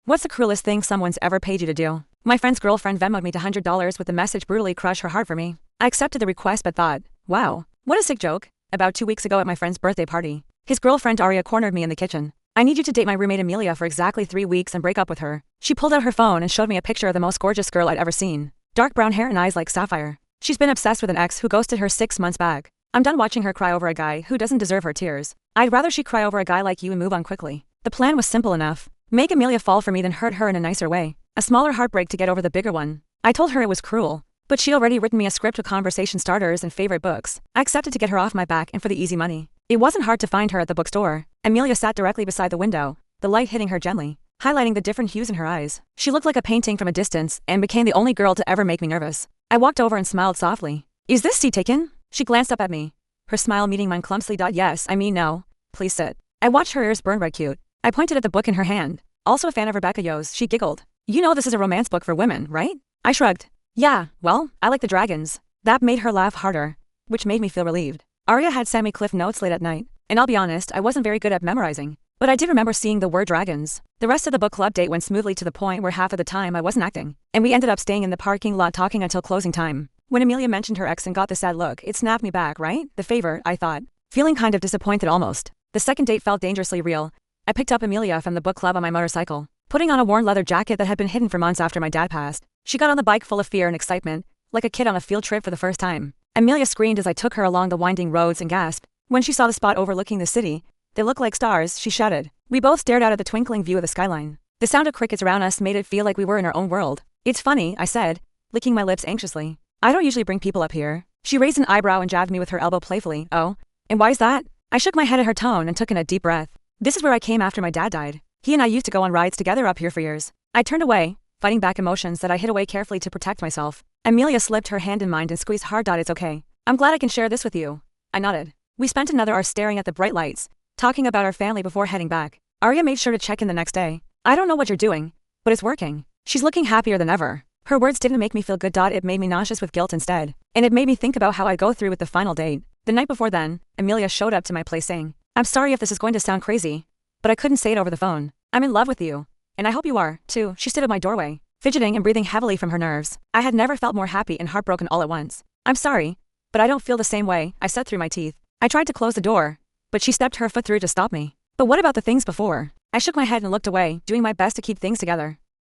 What's the cruelest thing someone's ever paid you to do? My friend's girlfriend Venmoed me $100 with the message brutally crush her heart for me. I accepted the request but thought, wow, what a sick joke. About 2 weeks ago at my friend's birthday party, his girlfriend Aria cornered me in the kitchen. I need you to date my roommate Amelia for exactly 3 weeks and break up with her. She pulled out her phone and showed me a picture of the most gorgeous girl I'd ever seen. Dark brown hair and eyes like sapphire. She's been obsessed with an ex who ghosted her 6 months back. I'm done watching her cry over a guy who doesn't deserve her tears. I'd rather she cry over a guy like you and move on quickly. The plan was simple enough. Make Amelia fall for me then hurt her in a nicer way. A smaller heartbreak to get over the bigger one. I told her it was cruel, but she'd already written me a script with conversation starters and favorite books. I accepted to get her off my back and for the easy money. It wasn't hard to find her at the bookstore. Amelia sat directly beside the window, the light hitting her gently, highlighting the different hues in her eyes. She looked like a painting from a distance and became the only girl to ever make me nervous. I walked over and smiled softly. Is this seat taken? She glanced up at me, her smile meeting mine clumsily. Yes, I mean no. Please sit. I watched her ears burn red cute. I pointed at the book in her hand. Also a fan of Rebecca Yo's, she giggled. You know this is a romance book for women, right? I shrugged. Yeah, well, I like the dragons. That made her laugh harder, which made me feel relieved. Aria had sent me cliff notes late at night, and I'll be honest, I wasn't very good at memorizing. But I did remember seeing the word dragons. The rest of the book club date went smoothly to the point where half of the time I wasn't acting, and we ended up staying in the parking lot talking until closing time. When Amelia mentioned her ex and got the sad look, it snapped me back, right? The favor, I thought. Feeling kind of disappointed almost. The second date felt dangerously real. I picked up Amelia from the book club on my motorcycle, putting on a worn leather jacket that had been hidden for months after my dad passed. She got on the bike full of fear and excitement, like a kid on a field trip for the first time. Amelia screamed as I took her along the winding roads and gasped. When she saw the spot overlooking the city, they looked like stars, she shouted. We both stared out at the twinkling view of the skyline. The sound of crickets around us made it feel like we were in our own world. It's funny, I said, licking my lips anxiously. I don't usually bring people up here. She raised an eyebrow and jabbed me with her elbow playfully. Oh, and why's that? I shook my head at her tone and took in a deep breath. This is where I came after my dad died. He and I used to go on rides together up here for years. I turned away, fighting back emotions that I hid away carefully to protect myself. Amelia slipped her hand in mine and squeezed hard. It's okay. I'm glad I can share this with you. I nodded. We spent another hour staring at the bright lights, talking about our family before heading back. Aria made sure to check in the next day. I don't know what you're doing, but it's working. She's looking happier than ever. Her words didn't make me feel good. It made me nauseous with guilt instead. And it made me think about how I'd go through with the final date. The night before then, Amelia showed up to my place saying, I'm sorry if this is going to sound crazy, but I couldn't say it over the phone. I'm in love with you. And I hope you are, too. She stood at my doorway, fidgeting and breathing heavily from her nerves. I had never felt more happy and heartbroken all at once. I'm sorry, but I don't feel the same way, I said through my teeth. I tried to close the door, but she stepped her foot through to stop me. But what about the things before? I shook my head and looked away, doing my best to keep things together.